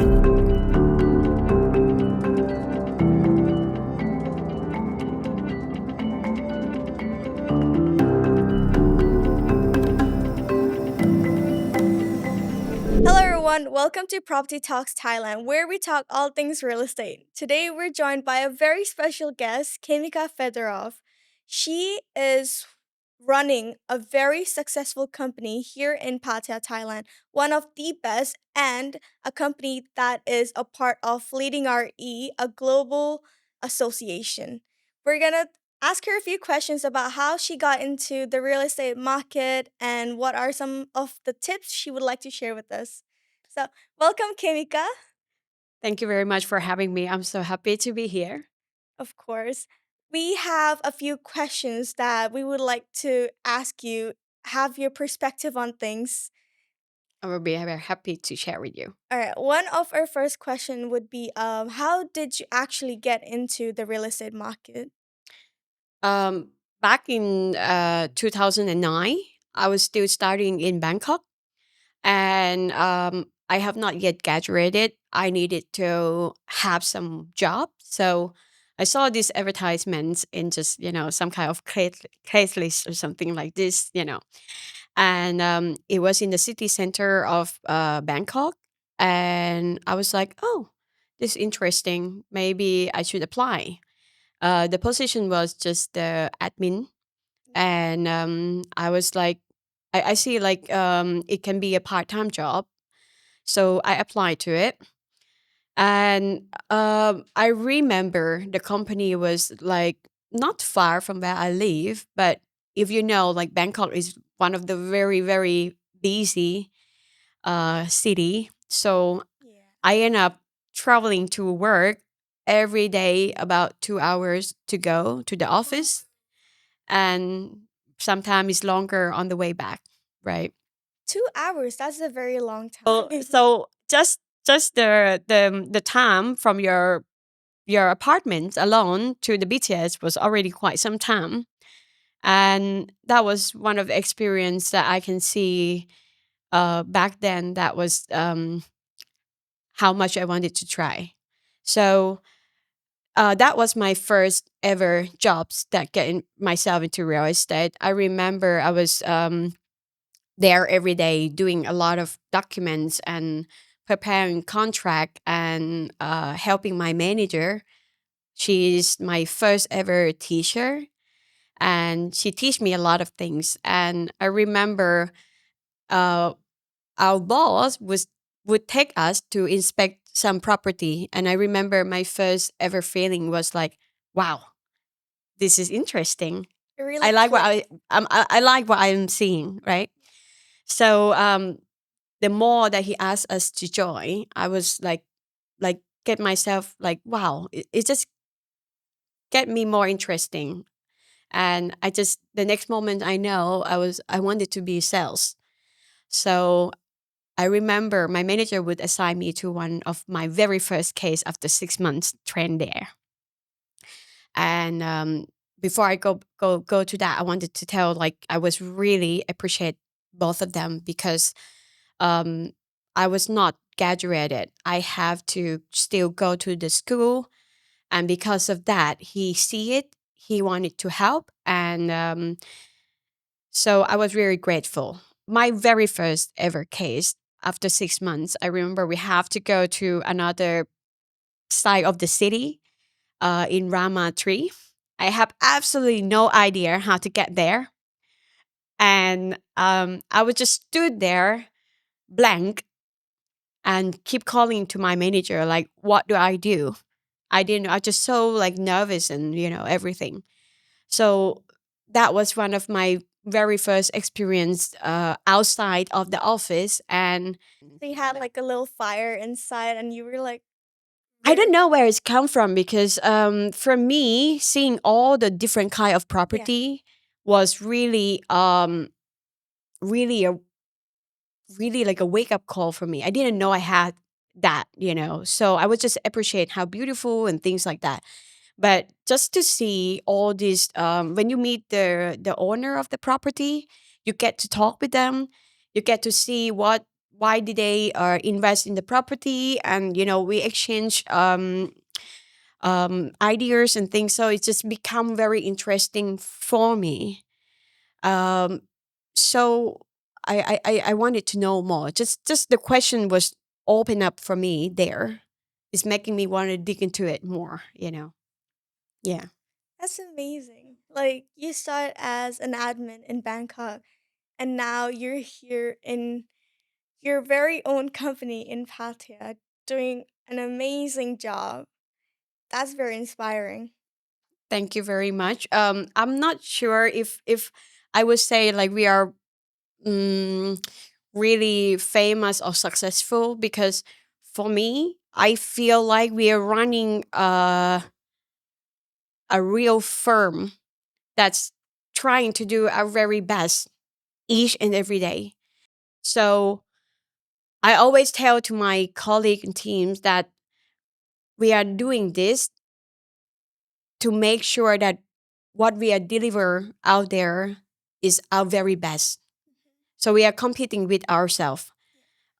Hello, everyone. Welcome to Property Talks Thailand, where we talk all things real estate. Today, we're joined by a very special guest, Mika. She is running a very successful company here in Pattaya, Thailand, one of the best, and a company that is a part of Leading RE, a global association. We're going to ask her a few questions about how she got into the real estate market and what are some of the tips she would like to share with us. So, welcome, Kimika. Thank you very much for having me. I'm so happy to be here. Of course. We have a few questions that we would like to ask you, have your perspective on things. I will be very happy to share with you. All right, one of our first question would be how did you actually get into the real estate market? Um, Back in 2009, I was still studying in Bangkok, and I have not yet graduated. I needed to have some job, so I saw these advertisements in just some kind of Craigslist or something like this, and it was in the city center of Bangkok, and I was like, oh, this is interesting. Maybe I should apply. The position was just the admin, and I was like, I see like it can be a part time job, so I applied to it. And I remember the company was like not far from where I live, but if you know, like Bangkok is one of the very, very busy city. So Yeah. I end up traveling to work every day about 2 hours to go to the office, and sometimes it's longer on the way back, right? 2 hours, that's a very long So, time. so just the time from your apartment alone to the BTS was already quite some time, and that was one of the experience that I can see back then. That was how much I wanted to try. So that was my first ever jobs that getting myself into real estate. I remember I was there every day doing a lot of documents and preparing contract and helping my manager. She is my first ever teacher, and she teach me a lot of things. And I remember uh, our boss would take us to inspect some property, and I remember my first ever feeling was like, wow, this is interesting. It really I like what clicked. I like what I'm seeing, right? So the more that he asked us to join, I was like get myself like, wow, it just get me more interesting. And I just the next moment I know I wanted to be sales. So I remember my manager would assign me to one of my very first case after 6 months trained there. And before I go to that, I wanted to tell like I was really appreciate both of them because um, I was not graduated. I have to still go to the school, and because of that, he see it. He wanted to help, and so I was very grateful. My very first ever case after 6 months, I remember we have to go to another side of the city in Rama 3. I have absolutely no idea how to get there. And I was just stood there blank and keep calling to my manager, like, what do I do? I didn't know. I just so like nervous and, everything. So that was one of my very first experience outside of the office. And So you had like a little fire inside, and you were like, I don't very, know where it's come from because for me, seeing all the different kind of yeah. property was really a really like a wake up call for me. I didn't know I had that. So I would just appreciate how beautiful and things like that. But just to see all these, when you meet the owner of the property, you get to talk with them. You get to see why did they invest in the property, and we exchange ideas and things. So it's just become very interesting for me. Um, so I wanted to know more. Just the question was open up for me there. It's making me want to dig into it more. Yeah. That's amazing. Like, you started as an admin in Bangkok, and now you're here in your very own company in Pattaya doing an amazing job. That's very inspiring. Thank you very much. I'm not sure if I would say like we are mm, really famous or successful, because for me, I feel like we are running a real firm that's trying to do our very best each and every day. So I always tell to my colleague and teams that we are doing this to make sure that what we are deliver out there is our very best. So we are competing with ourselves.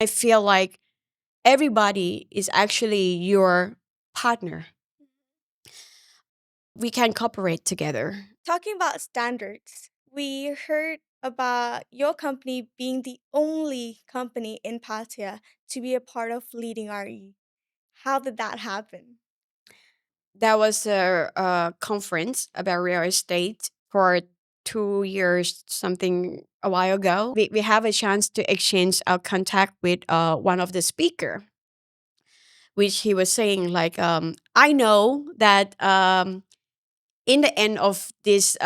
I feel like everybody is actually your partner. We can cooperate together. Talking about standards, we heard about your company being the only company in Pattaya to be a part of Leading RE. How did that happen? There was a conference about real estate for 2 years, something a while ago. We have a chance to exchange our contact with one of the speaker, which he was saying like, I know that in the end of this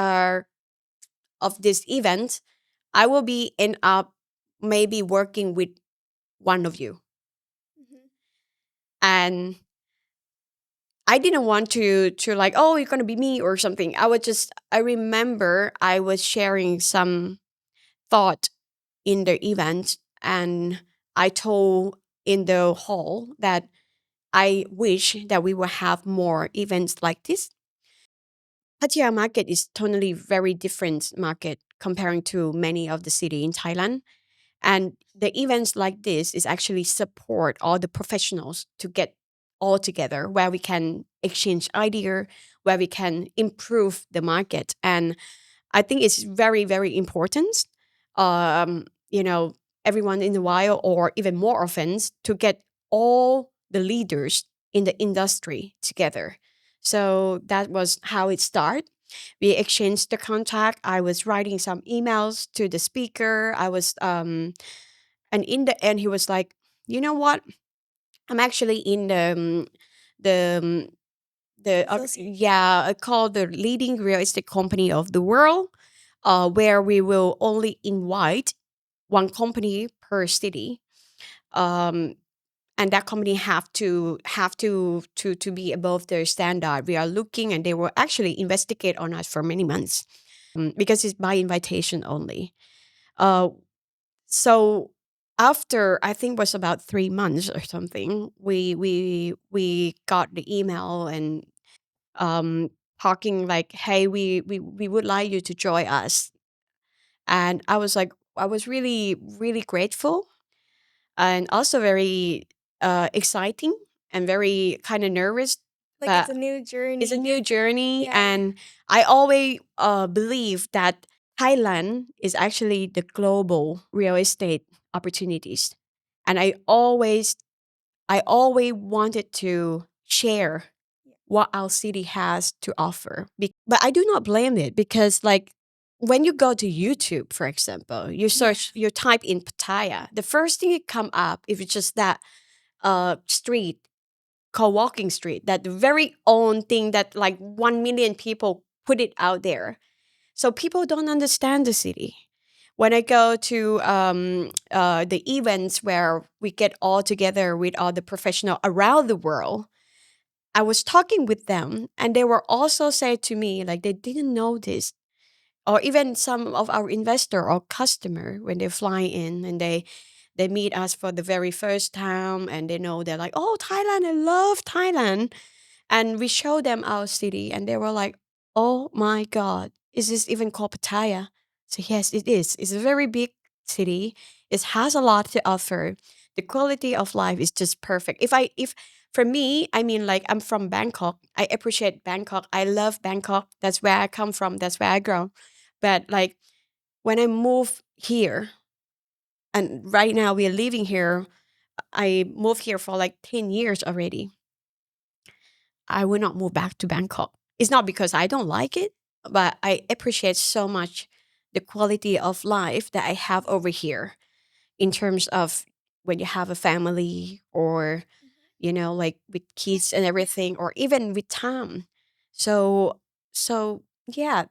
event, I will be end up maybe working with one of you. Mhm. And I didn't want to like, oh, you're gonna be me or something. I remember I was sharing some thought in the event, and I told in the hall that I wish that we will have more events like this. Pattaya market is totally very different market comparing to many of the city in Thailand. And the events like this is actually support all the professionals to get all together, where we can exchange idea, where we can improve the market. And I think it's very, very important, um, you know, everyone in a while or even more often to get all the leaders in the industry together. So that was how it started. We exchanged the contact. I was writing some emails to the speaker. And in the end, he was like, you know what? I'm actually in the Association. yeah, called the leading real estate company of the world, where we will only invite one company per city, um, and that company have to be above their standard. We are looking, and they will actually investigate on us for many months, because it's by invitation only. Uh, so after I think was about 3 months or something, we got the email and um, talking like, "Hey, we would like you to join us." And I was like, I was really really grateful, and also very exciting and very kind of nervous. Like, it's But a new it's a journey. new journey, Yeah. and I always believe that Thailand is actually the global real estate opportunities, and I always wanted to share Yeah. what our city has to offer. But I do not blame it, because like when you go to YouTube, for example, you Yeah. search, you type in Pattaya, the first thing that come up if it's just that street called Walking Street, that the very own thing that like 1 million people put it out there. So people don't understand the city. When I go to the events where we get all together with all the professional around the world, I was talking with them, and they were also saying to me like they didn't know this. Or even some of our investor or customer, when they fly in and they meet us for the very first time, and they know they're like, oh, Thailand, I love Thailand. And we show them our city, and they were like, oh my God, is this even called Pattaya? So yes, it is. It's very big. city. It has a lot to offer. The quality of life is just perfect. If for me, I mean, like, I'm from Bangkok. I appreciate Bangkok. I love Bangkok. That's where I come from. That's where I grow. But like when I move here, and right now we are living here, I moved here for like 10 years already. I will not move back to Bangkok. It's not because I don't like it, but I appreciate so much the quality of life that I have over here in terms of when you have a family, or, like with kids and everything, or even with time. So, yeah,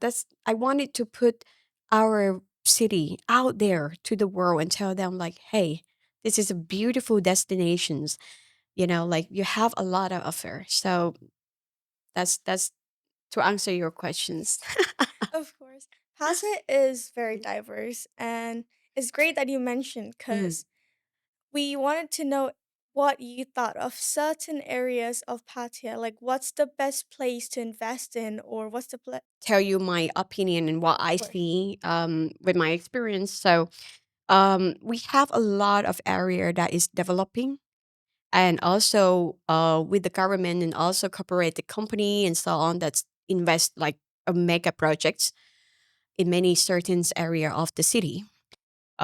I wanted to put our city out there to the world and tell them, like, hey, this is a beautiful destinations, like you have a lot of offer. So that's to answer your questions. Of course. Pattaya is very diverse, and it's great that you mentioned Mm. because we wanted to know what you thought of certain areas of Pattaya. Like, what's the best place to invest in, or what's the place? Tell you my opinion and what I Of course. see with my experience. So we have a lot of area that is developing, and also with the government and also corporate the company and so on that's invest like mega projects in many certain area of the city.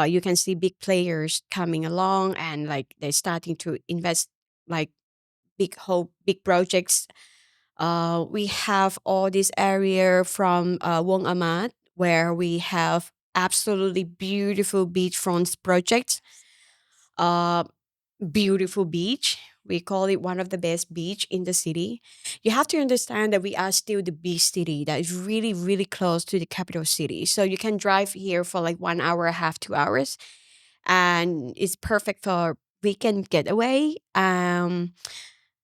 You can see big players coming along, and like they're starting to invest like big projects. We have all this area from Wong Amat, where we have absolutely beautiful beachfront projects. Uh, Beautiful beach. We call it one of the best beach in the city. You have to understand that we are still the beach city that is really, really close to the capital city. So you can drive here for like 1 hour and a half, 2 hours, and it's perfect for weekend getaway.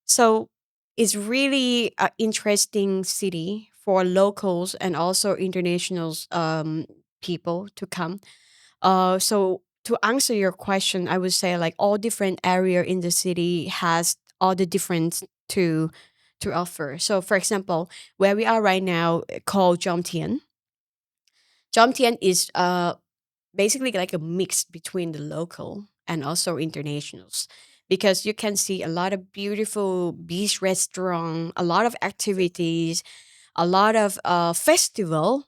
So it's really an interesting city for locals and also international people to come. So to answer your question, I would say like all different area in the city has all the different to offer. So for example, where we are right now called Jomtien. Jomtien is basically like a mix between the local and also internationals, because you can see a lot of beautiful beach restaurant, a lot of activities, a lot of festival.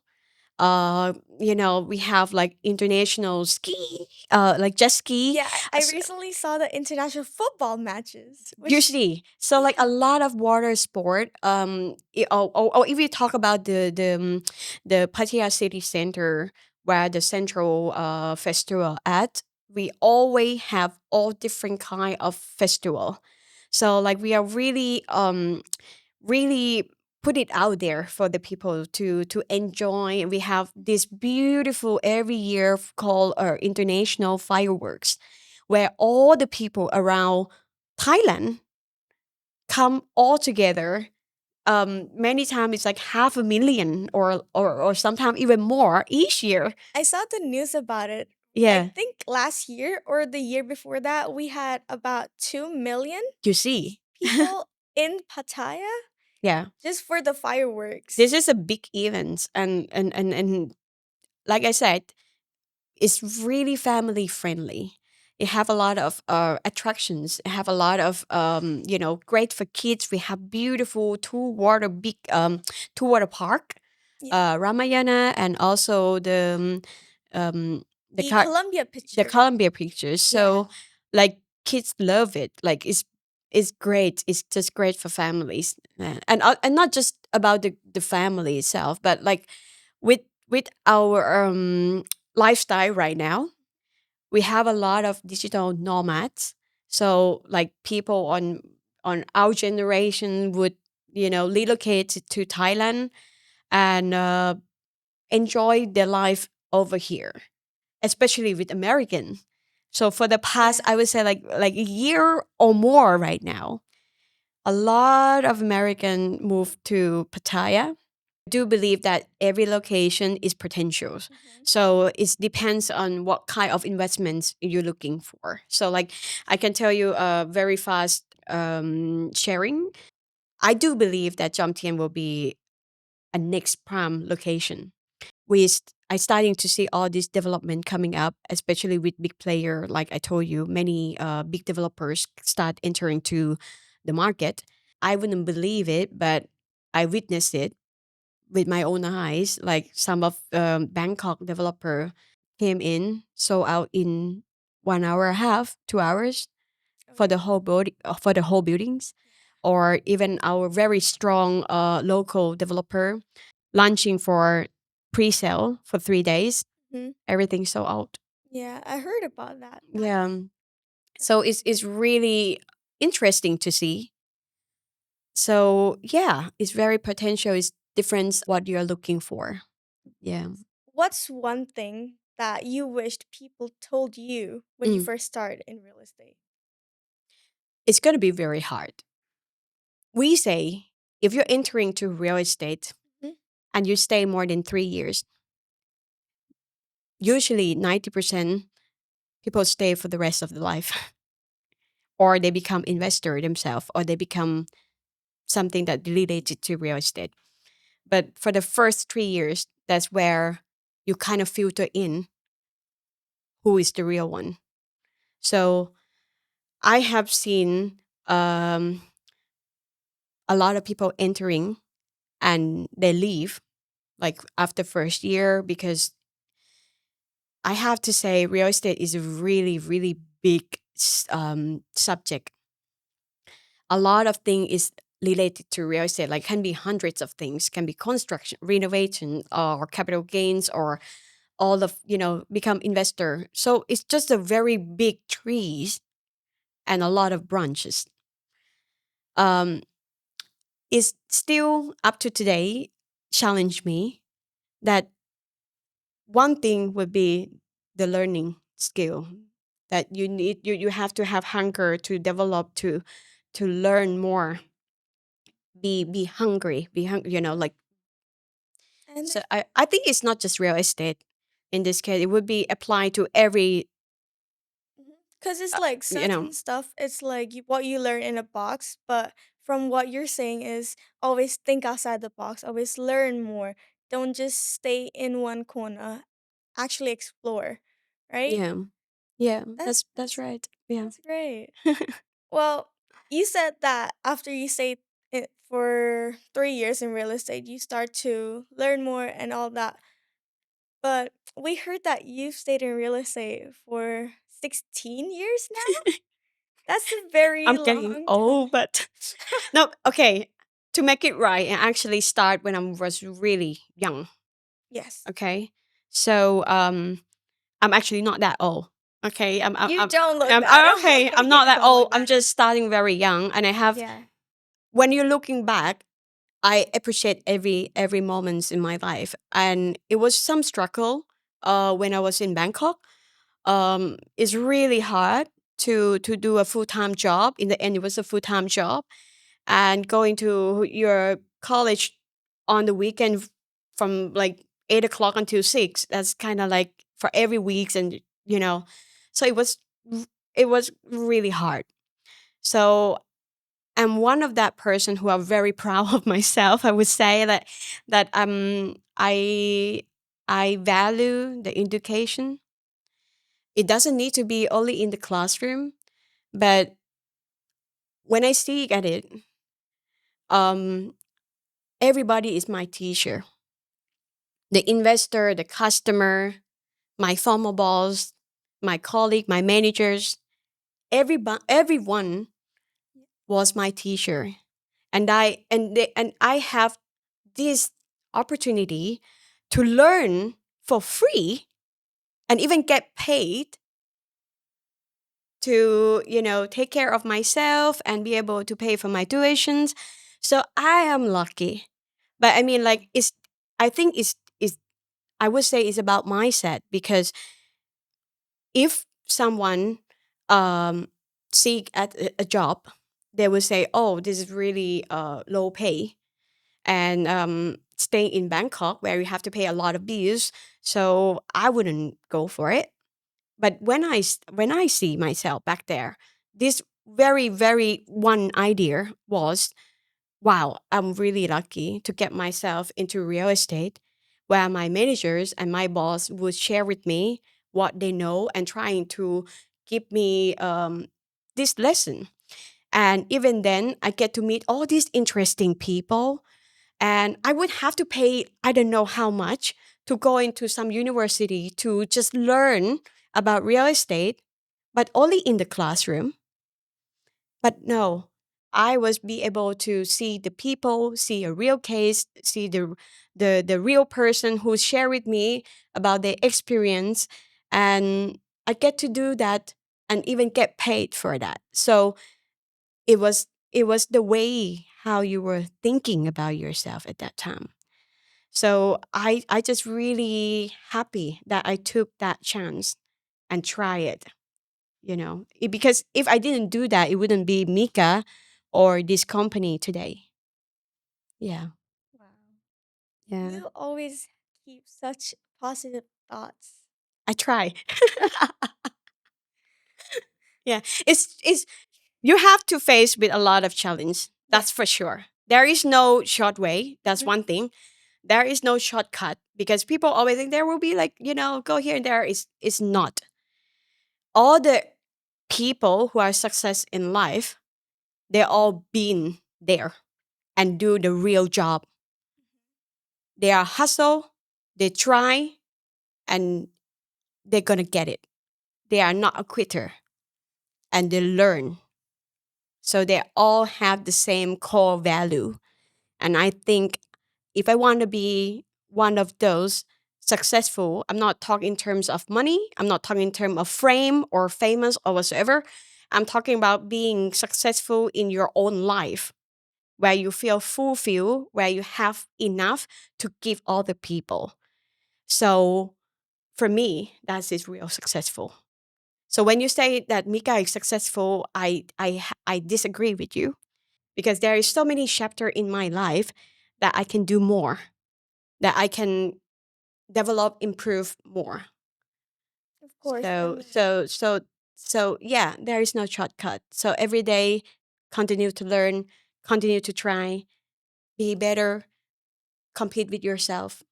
We have like international ski, like jet ski. Yeah, I recently saw the international football matches, which, Usually, so like yeah, a lot of water sport. Or if you talk about the Pattaya city center, where the central festival at, we always have all different kind of festival. So like we are really put it out there for the people to enjoy. And we have this beautiful every year called international fireworks, where all the people around Thailand come all together. Many times it's like 500,000, or sometimes even more each year. I saw the news about it. I Yeah, think last year or the year before that, we had about 2 million you see. people in Pattaya Yeah, just for the fireworks. this is a big event, and like I said, it's really family friendly. It have a lot of attractions. It have a lot of great for kids. We have beautiful two water park, Yeah. Ramayana, and also um, the The car Columbia the picture. Columbia pictures. Yeah. So like kids love it. Like it's great. It's just great for families, and not just about the family itself, but like with with our lifestyle right now, we have a lot of digital nomads. So like people on our generation would relocate to Thailand and enjoy their life over here, especially with American. So for the past, Yeah. I would say like a year or more right now, a lot of American moved to Pattaya. Do believe that every location is potential. Mhm. So it depends on what kind of investments you're looking for. So like I can tell you very fast sharing. I do believe that Jomtien will be a next prime location. I starting to see all this development coming up, especially with big player. Like I told you, many big developers start entering to the market. I wouldn't believe it, but I witnessed it with my own eyes. Like some of Bangkok developer came in, sold out in 1 hour and a half, 2 hours Oh for yeah. the whole for the whole buildings, or even our very strong local developer launching for pre-sale for 3 days. Hmm. Everything sold out. Yeah, I heard about that. Yeah. So it's really interesting to see. So yeah, it's very potential. It's different what you're looking for. Yeah. What's one thing that you wished people told you when you Mm. first started in real estate? It's going to be very hard. We say if you're entering to real estate Mhm. and you stay more than 3 years, usually 90% people stay for the rest of the life, or they become investor themselves, or they become something that related to real estate. But for the first 3 years, that's where you kind of filter in who is the real one. So I have seen a lot of people entering and they leave like after first year, because I have to say real estate is a really, really big subject. A lot of things is related to real estate, like can be hundreds of things, can be construction, renovation, or capital gains, or all of, become investor. So it's just a very big trees and a lot of branches. Um, it's still up to today challenge me that one thing would be the learning skill that you have to have hunger to develop, to learn more, be hungry, like. And So I think it's not just real estate. In this case, it would be applied to every because it's uh, like you know certain stuff, it's like what you learn in a box, but from what you're saying is always think outside the box, always learn more. Don't just stay in one corner. Actually explore, right? yeah, yeah, That's that's right. Yeah. that's great. Well, you said that after you stayed it for 3 years in real estate, you start to learn more and all that. But we heard that you've stayed in real estate for 16 years now. That's a very I'm getting long old, time. but no, okay. To make it right, I actually start when I was really young. Yes. Okay, so I'm actually not that old. Okay, You don't look that I'm old. okay. I'm You not that don't old. look I'm that old. just starting very young, and I have. Yeah. When you're looking back, I appreciate every moments in my life, and it was some struggle. When I was in Bangkok, it's really hard to do a full time job. In the end, it was a full time job, and going to your college on the weekend from like 8 o'clock until 6. That's kind of like for every weeks, and so it was really hard. So I'm one of that person who are very proud of myself. I would say that I value the education. It doesn't need to be only in the classroom, but when I see at it, um, everybody is my teacher. The investor, the customer, my former boss, my colleague, my managers, everyone was my teacher. And I have this opportunity to learn for free and even get paid to take care of myself and be able to pay for my tuitions. So I am lucky. But I mean, like, I think it's I would say it's about mindset, because if someone um seek at a job, they will say, oh, this is really low pay, and staying in Bangkok where you have to pay a lot of bills, so I wouldn't go for it. But when I see myself back there, this very, very one idea was, wow, I'm really lucky to get myself into real estate, where my managers and my boss would share with me what they know and trying to give me this lesson. And even then, I get to meet all these interesting people. And I would have to pay, I don't know how much, to go into some university to just learn about real estate, but only in the classroom. But no, I was be able to see the people, see a real case, see the real person who share with me about their experience, and I get to do that and even get paid for that. So it was the way how you were thinking about yourself at that time. So I just really happy that I took that chance and try it, because if I didn't do that, it wouldn't be Mika or this company today. Yeah. Wow. Yeah. You always keep such positive thoughts. I try. Yeah. It's you have to face with a lot of challenge. Yeah. That's for sure. There is no short way. That's Mhm. one thing. There is no shortcut because people always think there will be like, go here and there. Is not. All the people who are success in life, they all been there and do the real job. They are hustle, they try, and they're gonna get it. They are not a quitter and they learn. So they all have the same core value. And I think if I want to be one of those successful, I'm not talking in terms of money, I'm not talking in terms of fame or famous or whatsoever. I'm talking about being successful in your own life, where you feel fulfilled, where you have enough to give other people. So for me, that is real successful. So when you say that Mika is successful, I disagree with you because there is so many chapter in my life that I can do more, that I can develop, improve more. Of course. I So mean, so so so yeah, there is no shortcut. So every day, continue to learn, continue to try, be better, compete with yourself.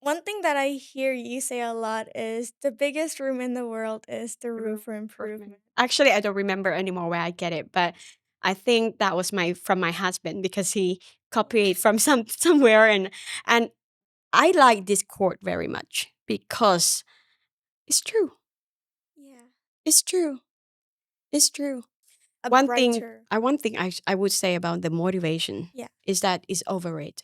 one thing that I hear you say a lot is the biggest room in the world is the room for improvement. Actually, I don't remember anymore where I get it, but I think that was my from my husband because he copied from somewhere, and I like this quote very much because it's true. Yeah. It's true. It's true. A One thing brighter. I would say about the motivation Yeah. is that it's overrated.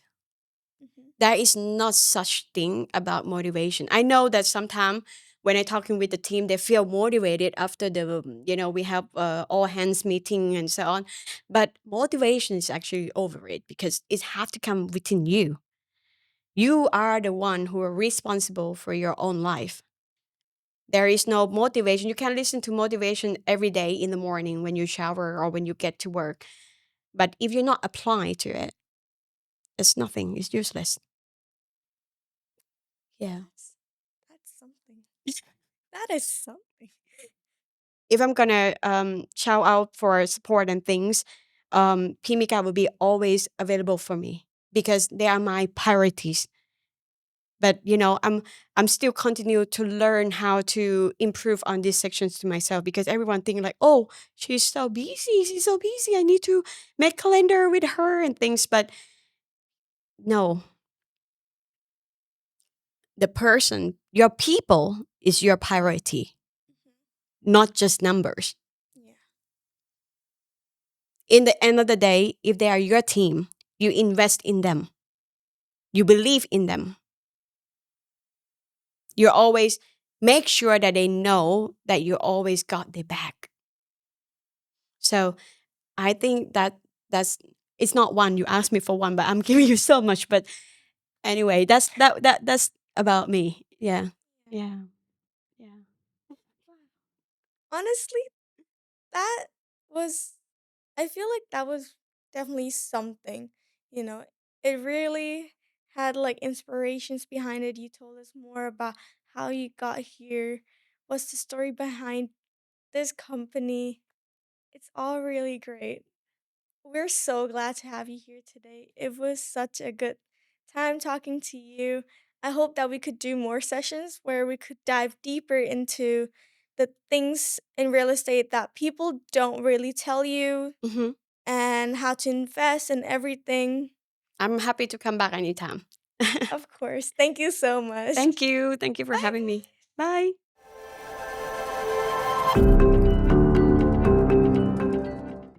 Hmm. There is not such thing about motivation. I know that sometimes when I talking with the team, they feel motivated after we have all hands meeting and so on. But motivation is actually overrated because it have to come within you. You are the one who are responsible for your own life. There is no motivation. You can listen to motivation every day in the morning when you shower or when you get to work. But if you're not applying to it, it's nothing. It's useless. Yeah. That's something. That is something. If I'm gonna shout out for support and things, Pimika will be always available for me because they are my priorities. But I'm still continue to learn how to improve on these sections to myself because everyone thinking like, oh, she's so busy. I need to make calendar with her and things. But no, the person, your people is your priority, Mhm. not just numbers. Yeah. In the end of the day, if they are your team, you invest in them, you believe in them. You always make sure that they know that you always got their back. So I think that's it's not one. You asked me for one, but I'm giving you so much. But anyway, that's about me. Yeah. Yeah. Yeah. Yeah. Wow. Honestly, that was, I feel like that was definitely something, you know. It really had like inspirations behind it. You told us more about how you got here, what's the story behind this company. It's all really great. We're so glad to have you here today. It was such a good time talking to you. I hope that we could do more sessions where we could dive deeper into the things in real estate that people don't really tell you Hmm. and how to invest and everything. I'm happy to come back anytime. Of course. Thank you so much. Thank you. Thank you for Bye. having me. Bye.